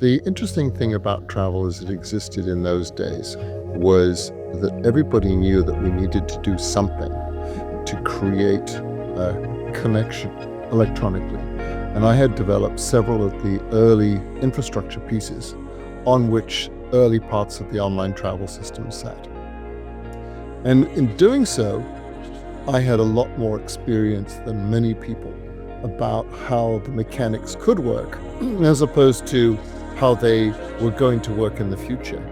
The interesting thing about travel as it existed in those days was that everybody knew that we needed to do something to create a connection electronically. And I had developed several of the early infrastructure pieces on which early parts of the online travel system sat. And in doing so, I had a lot more experience than many people about how the mechanics could work as opposed to how they were going to work in the future.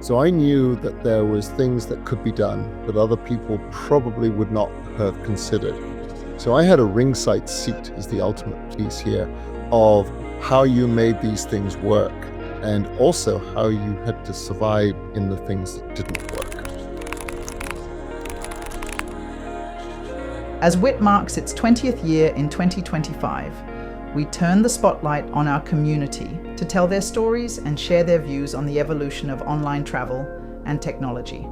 So I knew that there was things that could be done that other people probably would not have considered. So I had a ringside seat as the ultimate piece here of how you made these things work and also how you had to survive in the things that didn't work. As WIT marks its 20th year in 2025, we turn the spotlight on our community to tell their stories and share their views on the evolution of online travel and technology.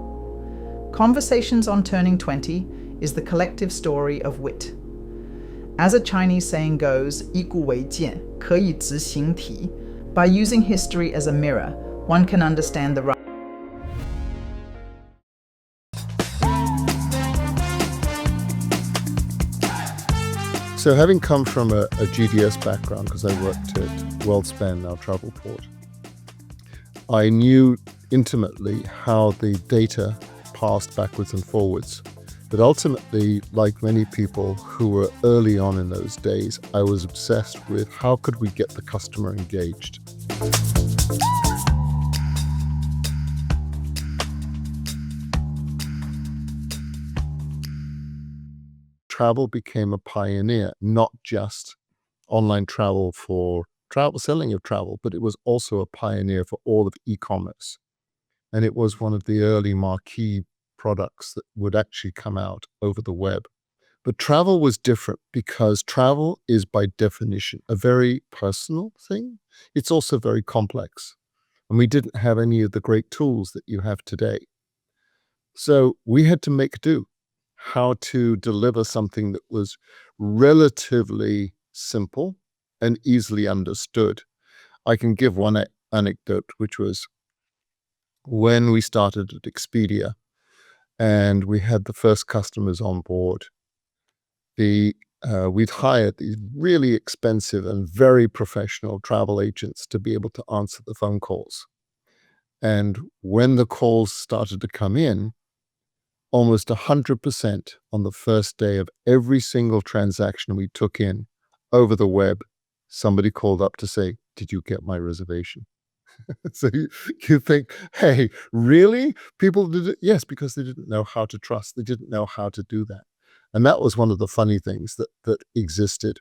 Conversations on Turning 20 is the collective story of WIT. As a Chinese saying goes, 以古为鉴,可以执行体. By using history as a mirror, one can understand the So having come from a GDS background, because I worked at WorldSpan, now Travelport, I knew intimately how the data passed backwards and forwards. But ultimately, like many people who were early on in those days, I was obsessed with how could we get the customer engaged. Travel became a pioneer, not just online travel for travel, selling of travel, but it was also a pioneer for all of e-commerce. And it was one of the early marquee products that would actually come out over the web. But travel was different because travel is by definition a very personal thing. It's also very complex. And we didn't have any of the great tools that you have today. So we had to make do. How to deliver something that was relatively simple and easily understood. I can give one anecdote, which was when we started at Expedia and we had the first customers on board. We'd hired these really expensive and very professional travel agents to be able to answer the phone calls. And when the calls started to come in, almost 100% on the first day of every single transaction we took in over the web, somebody called up to say, "Did you get my reservation?" So you think, hey, really? People did it? Yes, because they didn't know how to trust. They didn't know how to do that. And that was one of the funny things that existed,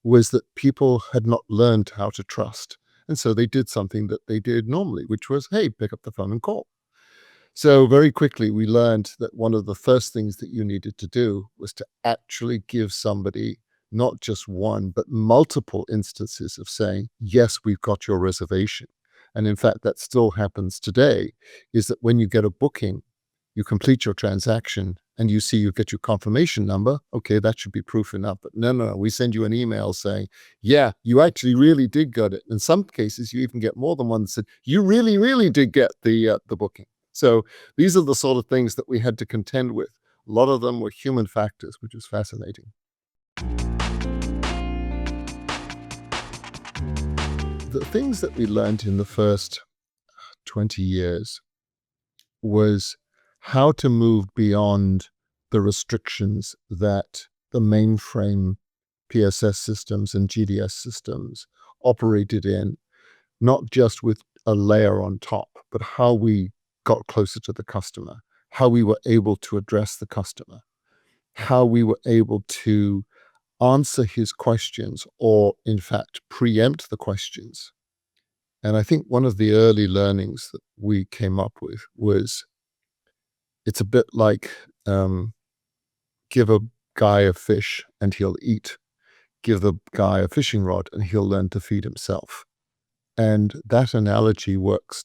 was that people had not learned how to trust. And so they did something that they did normally, which was, hey, pick up the phone and call. So very quickly, we learned that one of the first things that you needed to do was to actually give somebody not just one, but multiple instances of saying, yes, we've got your reservation. And in fact, that still happens today, is that when you get a booking, you complete your transaction and you see you get your confirmation number. Okay, that should be proof enough. But no, we send you an email saying, yeah, you actually really did get it. In some cases, you even get more than one that said, you really, really did get the booking. So these are the sort of things that we had to contend with. A lot of them were human factors, which was fascinating. The things that we learned in the first 20 years was how to move beyond the restrictions that the mainframe PSS systems and GDS systems operated in, not just with a layer on top, but how we got closer to the customer, how we were able to address the customer, how we were able to answer his questions or, in fact, preempt the questions. And I think one of the early learnings that we came up with was it's a bit like give a guy a fish and he'll eat. Give the guy a fishing rod and he'll learn to feed himself. And that analogy works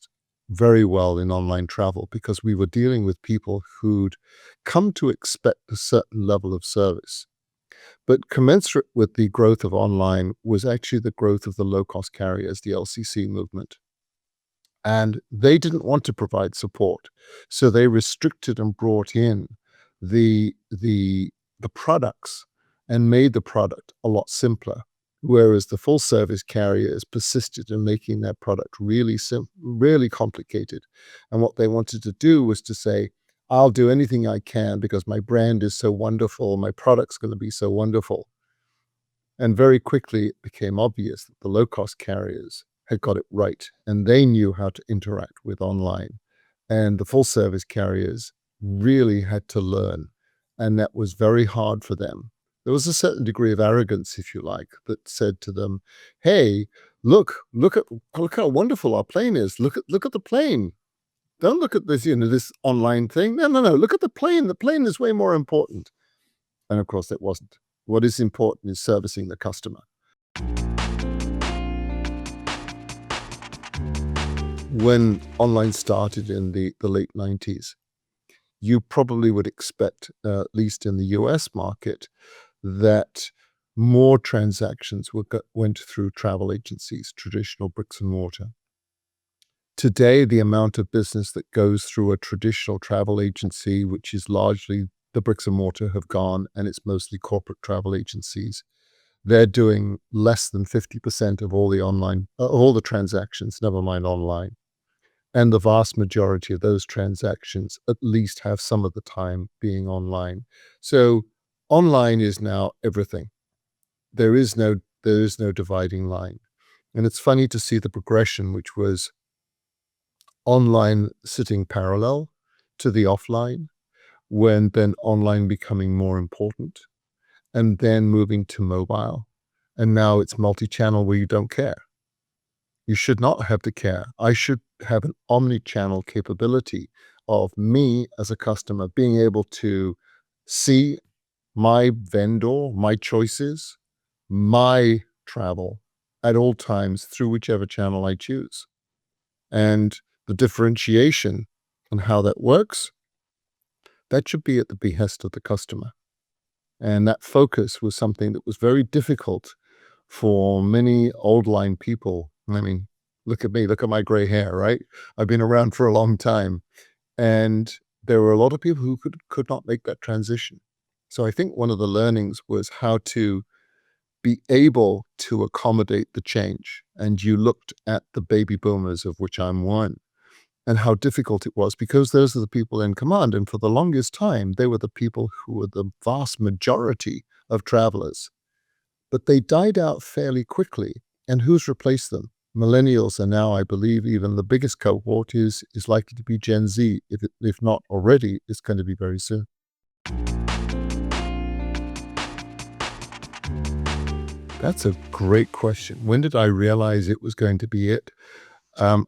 very well in online travel because we were dealing with people who'd come to expect a certain level of service. But commensurate with the growth of online was actually the growth of the low-cost carriers, the LCC movement. And they didn't want to provide support, so they restricted and brought in the products and made the product a lot simpler, whereas the full service carriers persisted in making their product really complicated. And what they wanted to do was to say, I'll do anything I can because my brand is so wonderful, my product's going to be so wonderful. And very quickly it became obvious that the low-cost carriers had got it right, and they knew how to interact with online. And the full-service carriers really had to learn, and that was very hard for them. There was a certain degree of arrogance, if you like, that said to them, "Hey, look how wonderful our plane is. Look at the plane. Don't look at this, this online thing. No. Look at the plane. The plane is way more important." And of course, it wasn't. What is important is servicing the customer. When online started in the late 90s, you probably would expect, at least in the US market, that more transactions went through travel agencies, traditional bricks and mortar. Today, the amount of business that goes through a traditional travel agency, which is largely the bricks and mortar have gone, and it's mostly corporate travel agencies. They're doing less than 50% of all the transactions, never mind online. And the vast majority of those transactions at least have some of the time being online. So online is now everything. There is no dividing line. And it's funny to see the progression, which was online sitting parallel to the offline, when then online becoming more important, and then moving to mobile. And now it's multi-channel where you don't care. You should not have to care. I should have an omni-channel capability of me as a customer being able to see my vendor, my choices, my travel at all times through whichever channel I choose. And the differentiation and how that works, that should be at the behest of the customer. And that focus was something that was very difficult for many old line people. I mean, look at me, look at my gray hair, right? I've been around for a long time. And there were a lot of people who could not make that transition. So I think one of the learnings was how to be able to accommodate the change. And you looked at the baby boomers, of which I'm one, and how difficult it was, because those are the people in command. And for the longest time, they were the people who were the vast majority of travelers. But they died out fairly quickly. And who's replaced them? Millennials are now, I believe, even the biggest cohort is likely to be Gen Z. If not already, it's going to be very soon. That's a great question. When did I realize it was going to be it? Um,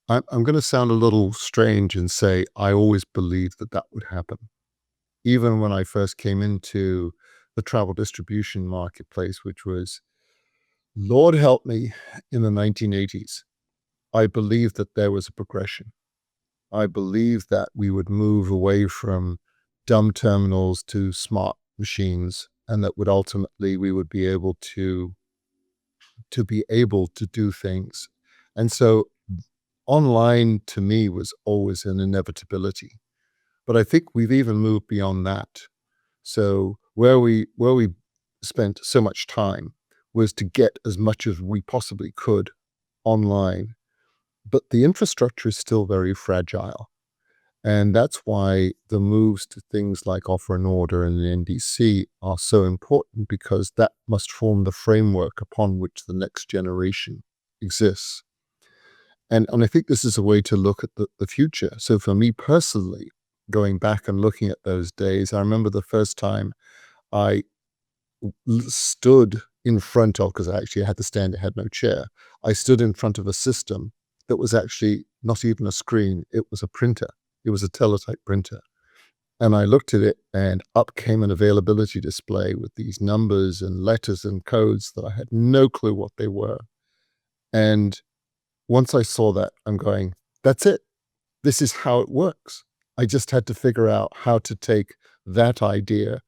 I'm going to sound a little strange and say I always believed that would happen. Even when I first came into the travel distribution marketplace, which was, Lord help me, in the 1980s, I believed that there was a progression. I believed that we would move away from dumb terminals to smart machines, and that would ultimately we would be able to do things. And so online to me was always an inevitability. But I think we've even moved beyond that. So where we spent so much time was to get as much as we possibly could online. But the infrastructure is still very fragile. And that's why the moves to things like offer and order and the NDC are so important, because that must form the framework upon which the next generation exists. And I think this is a way to look at the future. So for me personally, going back and looking at those days, I remember the first time I stood in front of, because I actually had to stand, I had no chair. I stood in front of a system that was actually not even a screen, it was a printer. It was a teletype printer. And I looked at it, and up came an availability display with these numbers and letters and codes that I had no clue what they were. And once I saw that, I'm going, that's it. This is how it works. I just had to figure out how to take that idea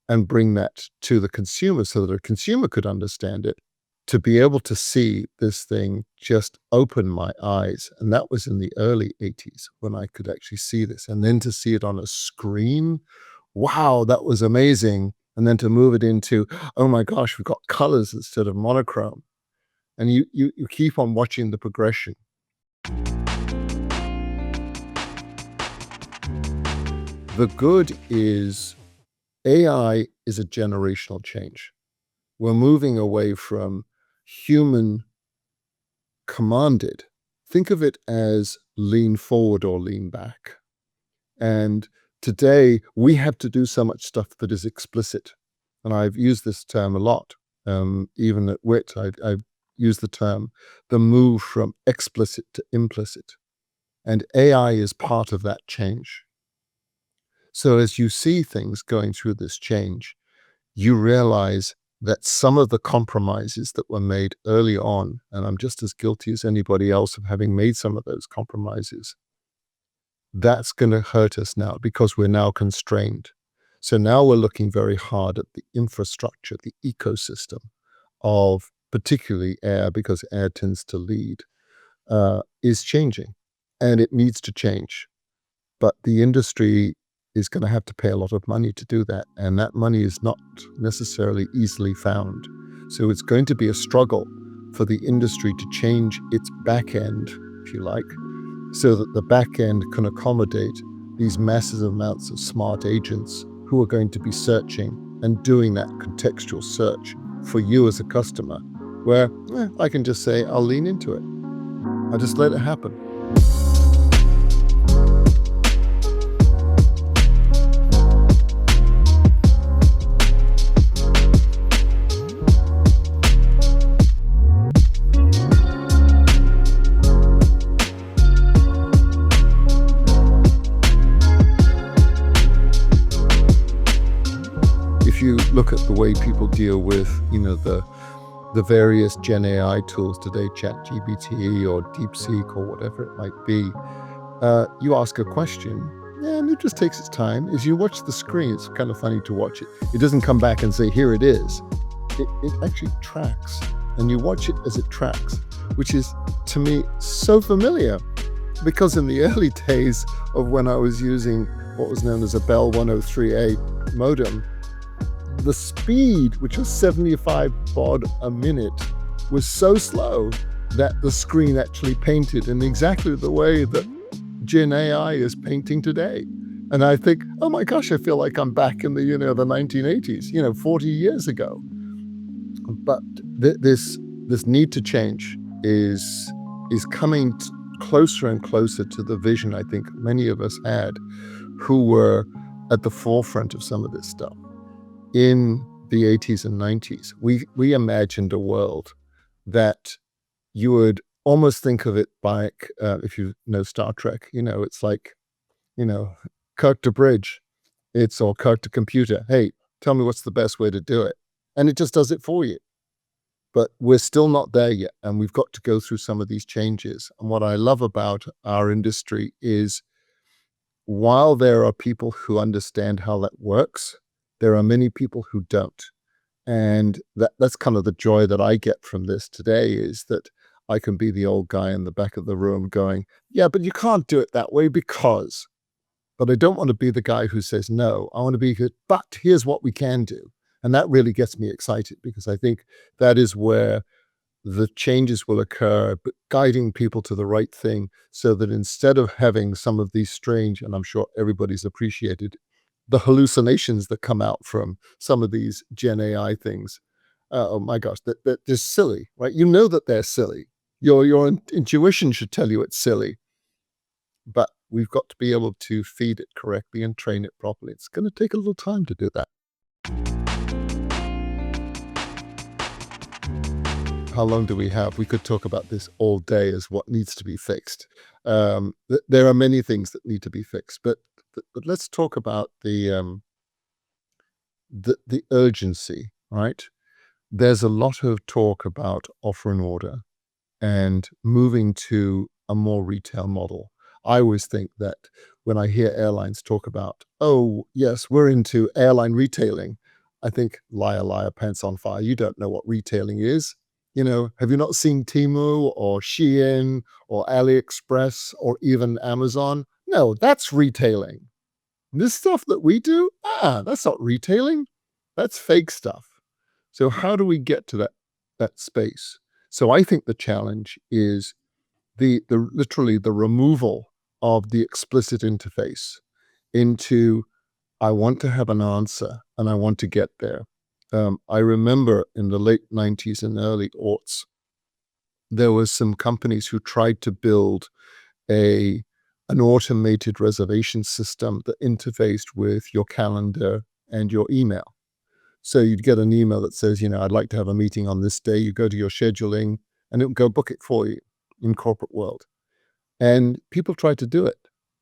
and bring that to the consumer so that a consumer could understand it. To be able to see this thing just opened my eyes. And that was in the early 80s when I could actually see this. And then to see it on a screen, wow, that was amazing. And then to move it into, oh my gosh, we've got colors instead of monochrome. And you keep on watching the progression. The good is AI is a generational change. We're moving away from human commanded. Think of it as lean forward or lean back. And today we have to do so much stuff that is explicit. And I've used this term a lot. Even at WIT, I've used the term, the move from explicit to implicit. And AI is part of that change. So as you see things going through this change, you realize that some of the compromises that were made early on, and I'm just as guilty as anybody else of having made some of those compromises, that's going to hurt us now because we're now constrained. So now we're looking very hard at the infrastructure, the ecosystem of particularly air, because air tends to lead, is changing, and it needs to change. But the industry is going to have to pay a lot of money to do that, and that money is not necessarily easily found. So it's going to be a struggle for the industry to change its back end, if you like, so that the back end can accommodate these massive amounts of smart agents who are going to be searching and doing that contextual search for you as a customer, where I can just say, I'll lean into it. I'll just let it happen. If you look at the way people deal with, the various Gen AI tools today, ChatGPT or DeepSeek or whatever it might be, you ask a question, and it just takes its time. As you watch the screen, it's kind of funny to watch it. It doesn't come back and say, here it is. It actually tracks, and you watch it as it tracks, which is, to me, so familiar. Because in the early days of when I was using what was known as a Bell 103A modem, the speed, which was 75 baud a minute, was so slow that the screen actually painted in exactly the way that Gen AI is painting today. And I think, oh my gosh, I feel like I'm back in the 1980s, 40 years ago. But this need to change is coming closer and closer to the vision I think many of us had who were at the forefront of some of this stuff. In the 80s and 90s, we imagined a world that you would almost think of it like, if you know Star Trek, it's like, Kirk to bridge, or Kirk to computer. Hey, tell me what's the best way to do it. And it just does it for you. But we're still not there yet, and we've got to go through some of these changes. And what I love about our industry is, while there are people who understand how that works, there are many people who don't. And that's kind of the joy that I get from this today, is that I can be the old guy in the back of the room going, yeah, but you can't do it that way because. But I don't want to be the guy who says no. I want to be, but here's what we can do. And that really gets me excited, because I think that is where the changes will occur, but guiding people to the right thing, so that instead of having some of these strange, and I'm sure everybody's appreciated the hallucinations that come out from some of these Gen AI things. Oh my gosh, that they're silly, right? You know that they're silly. Your intuition should tell you it's silly, but we've got to be able to feed it correctly and train it properly. It's going to take a little time to do that. How long do we have? We could talk about this all day as what needs to be fixed. There are many things that need to be fixed, but let's talk about the urgency, right? There's a lot of talk about offer and order and moving to a more retail model. I always think that when I hear airlines talk about, oh, yes, we're into airline retailing, I think liar, liar, pants on fire. You don't know what retailing is. Have you not seen Temu or Shein or AliExpress or even Amazon? No, that's retailing. This stuff that we do, that's not retailing. That's fake stuff. So how do we get to that space? So I think the challenge is the literally the removal of the explicit interface into I want to have an answer and I want to get there. I remember in the late 90s and early aughts, there was some companies who tried to build an automated reservation system that interfaced with your calendar and your email. So you'd get an email that says, I'd like to have a meeting on this day. You go to your scheduling and it'll go book it for you in corporate world. And people tried to do it.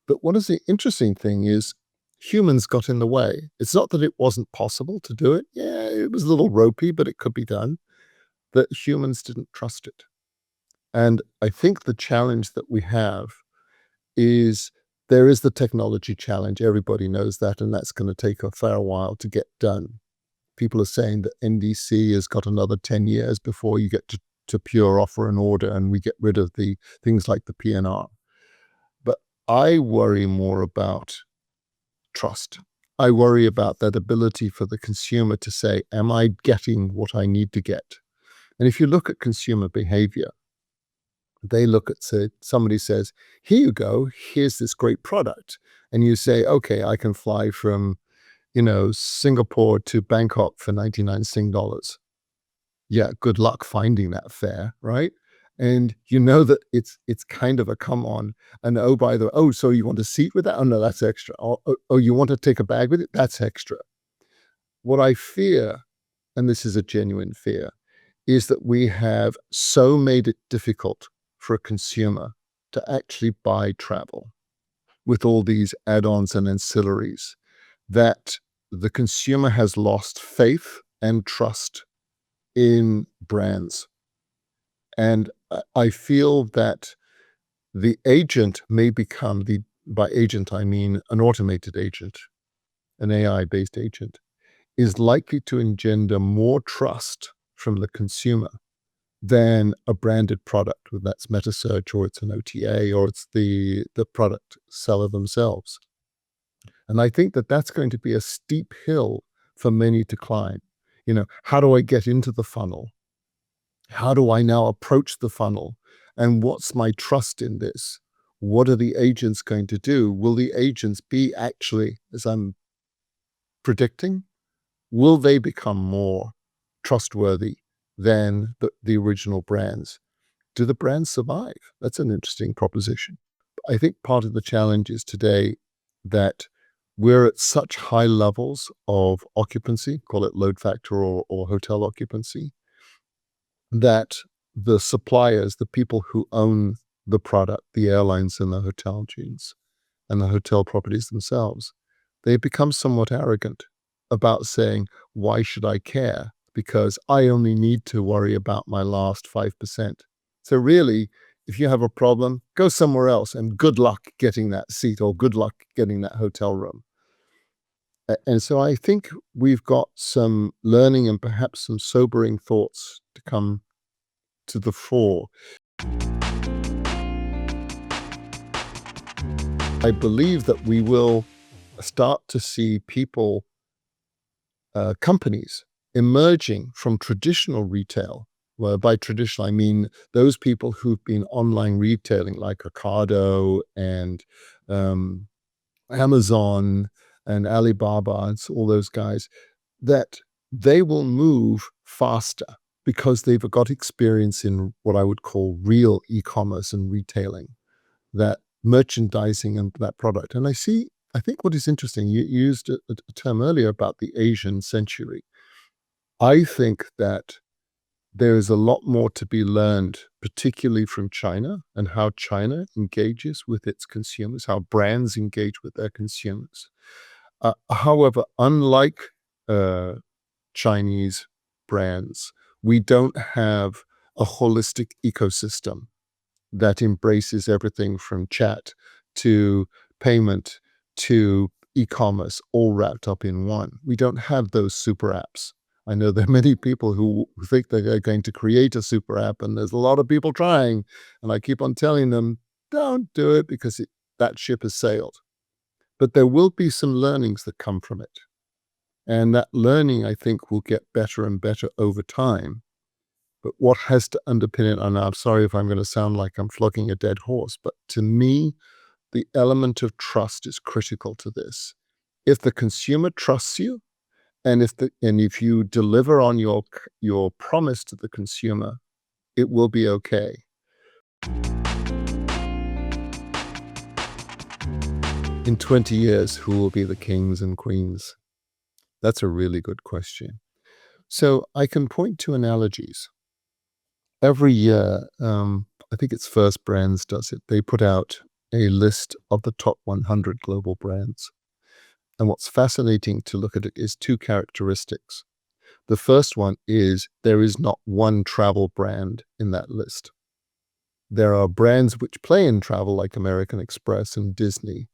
But what is the interesting thing is humans got in the way. It's not that it wasn't possible to do it. Yeah, it was a little ropey, but it could be done. That humans didn't trust it. And I think the challenge that we have is there is the technology challenge. Everybody knows that, and that's going to take a fair while to get done. People are saying that NDC has got another 10 years before you get to pure offer and order, and we get rid of the things like the PNR. But I worry more about trust. I worry about that ability for the consumer to say, am I getting what I need to get? And if you look at consumer behavior, they look at, say, somebody says, here you go, here's this great product. And you say, okay, I can fly from, Singapore to Bangkok for 99 Sing dollars. Yeah, good luck finding that fare, right? And you know that it's kind of a come on. And by the way, so you want a seat with that? Oh no, that's extra. Oh, you want to take a bag with it? That's extra. What I fear, and this is a genuine fear, is that we have so made it difficult for a consumer to actually buy travel with all these add-ons and ancillaries that the consumer has lost faith and trust in brands. And I feel that the agent may become by agent, I mean an automated agent, an AI-based agent, is likely to engender more trust from the consumer than a branded product, whether that's meta search or it's an OTA or it's the product seller themselves. And I think that that's going to be a steep hill for many to climb. How do I get into the funnel? How do I now approach the funnel? And what's my trust in this? What are the agents going to do? Will the agents be actually, as I'm predicting, will they become more trustworthy than the original brands? Do the brands survive? That's an interesting proposition. I think part of the challenge is today that we're at such high levels of occupancy, call it load factor or hotel occupancy, that the suppliers, the people who own the product, the airlines and the hotel chains and the hotel properties themselves, they become somewhat arrogant about saying, why should I care? Because I only need to worry about my last 5%. So really, if you have a problem, go somewhere else and good luck getting that seat or good luck getting that hotel room. And so I think we've got some learning and perhaps some sobering thoughts to come to the fore. I believe that we will start to see people, companies emerging from traditional retail. Well, by traditional, I mean those people who've been online retailing like Ocado and Amazon and Alibaba and all those guys, that they will move faster because they've got experience in what I would call real e-commerce and retailing, that merchandising and that product. And I think what is interesting, you used a term earlier about the Asian century. I think that there is a lot more to be learned, particularly from China and how China engages with its consumers, how brands engage with their consumers. However, unlike Chinese brands, we don't have a holistic ecosystem that embraces everything from chat to payment to e-commerce all wrapped up in one. We don't have those super apps. I know there are many people who think they're going to create a super app, and there's a lot of people trying. And I keep on telling them, don't do it because that ship has sailed. But there will be some learnings that come from it. And that learning, I think, will get better and better over time. But what has to underpin it, and I'm sorry if I'm going to sound like I'm flogging a dead horse, but to me, the element of trust is critical to this. If the consumer trusts you, and if you deliver on your promise to the consumer, it will be okay. In 20 years, who will be the kings and queens? That's a really good question. So I can point to analogies. Every year, I think it's First Brands does it. They put out a list of the top 100 global brands. And what's fascinating to look at it is two characteristics. The first one is there is not one travel brand in that list. There are brands which play in travel like American Express and Disney,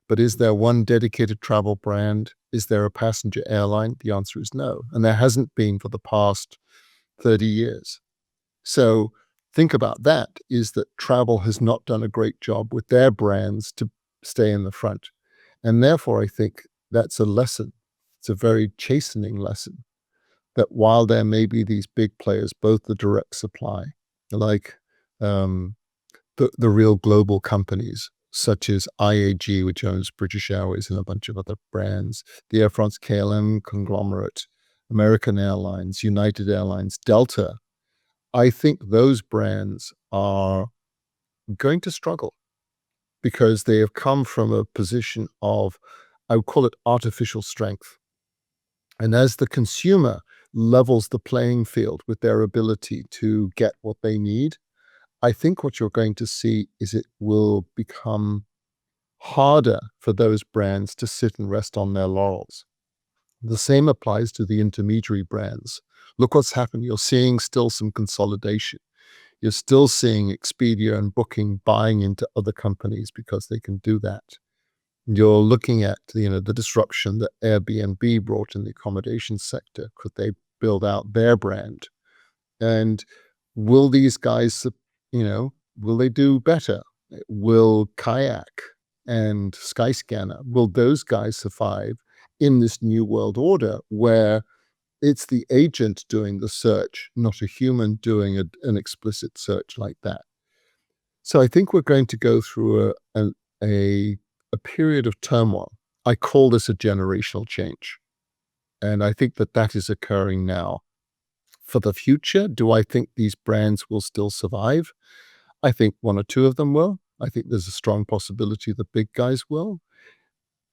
but is there one dedicated travel brand? Is there a passenger airline? The answer is no. And there hasn't been for the past 30 years. So think about that, is that travel has not done a great job with their brands to stay in the front. And therefore, I think that's a lesson. It's a very chastening lesson that while there may be these big players, both the direct supply, like the real global companies, such as IAG, which owns British Airways and a bunch of other brands, the Air France-KLM conglomerate, American Airlines, United Airlines, Delta, I think those brands are going to struggle because they have come from a position of, I would call it artificial strength. And as the consumer levels the playing field with their ability to get what they need, I think what you're going to see is it will become harder for those brands to sit and rest on their laurels. The same applies to the intermediary brands. Look what's happened. You're seeing still some consolidation. You're still seeing Expedia and Booking buying into other companies because they can do that. You're looking at the disruption that Airbnb brought in the accommodation sector. Could they build out their brand? And will these guys, will they do better? Will Kayak and Skyscanner, will those guys survive in this new world order where it's the agent doing the search, not a human doing an explicit search like that? So I think we're going to go through a period of turmoil. I call this a generational change. And I think that is occurring now. For the future, do I think these brands will still survive? I think one or two of them will. I think there's a strong possibility the big guys will.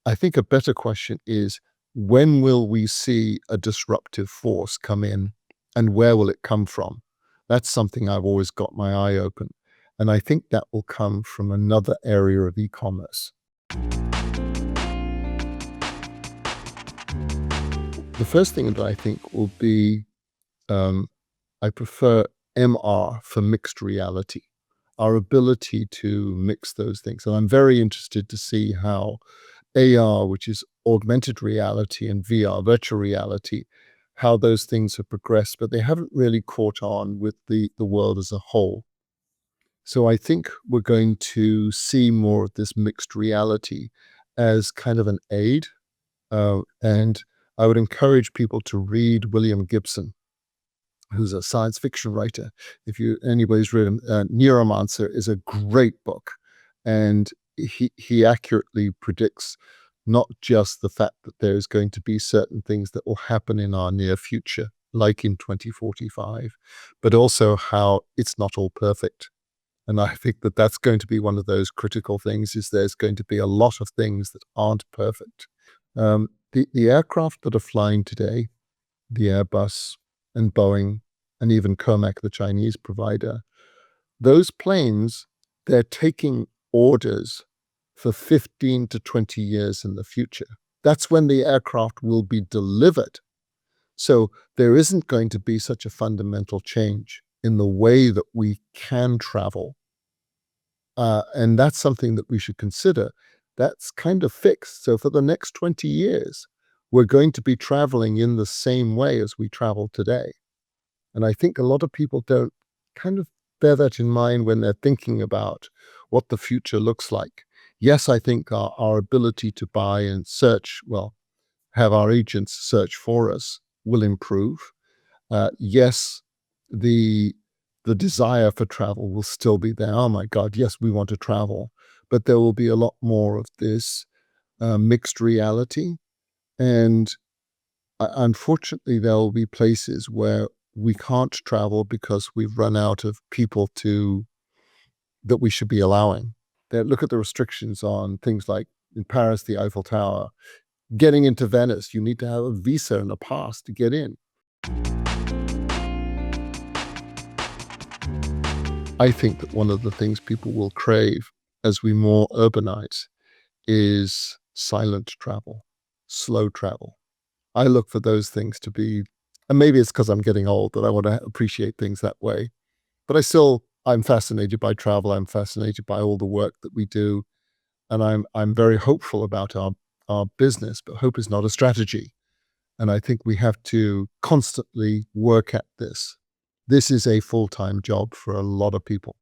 I think a better question is, when will we see a disruptive force come in and where will it come from? That's something I've always got my eye open. And I think that will come from another area of e-commerce. The first thing that I think will be, I prefer MR for mixed reality, our ability to mix those things. And I'm very interested to see how AR, which is augmented reality, and VR, virtual reality, how those things have progressed, but they haven't really caught on with the world as a whole. So I think we're going to see more of this mixed reality as kind of an aid. And I would encourage people to read William Gibson, who's a science fiction writer. If anybody's read him, Neuromancer is a great book. And he accurately predicts not just the fact that there's going to be certain things that will happen in our near future, like in 2045, but also how it's not all perfect. And I think that that's going to be one of those critical things, is there's going to be a lot of things that aren't perfect. The aircraft that are flying today, the Airbus and Boeing, and even Comac, the Chinese provider, those planes, they're taking orders for 15 to 20 years in the future. That's when the aircraft will be delivered. So there isn't going to be such a fundamental change in the way that we can travel. And that's something that we should consider. that's kind of fixed. So for the next 20 years, we're going to be traveling in the same way as we travel today. And I think a lot of people don't kind of bear that in mind when they're thinking about what the future looks like. Yes, I think our ability to buy and search, well, have our agents search for us will improve. Yes, the desire for travel will still be there. Oh my God, yes, we want to travel, but there will be a lot more of this mixed reality. And unfortunately, there will be places where we can't travel because we've run out of people that we should be allowing. Look at the restrictions on things like in Paris, the Eiffel Tower. Getting into Venice, you need to have a visa and a pass to get in. I think that one of the things people will crave as we more urbanize is silent travel, slow travel. I look for those things to be, and maybe it's because I'm getting old that I want to appreciate things that way. But I'm fascinated by travel. I'm fascinated by all the work that we do. And I'm very hopeful about our business, but hope is not a strategy. And I think we have to constantly work at this. This is a full-time job for a lot of people.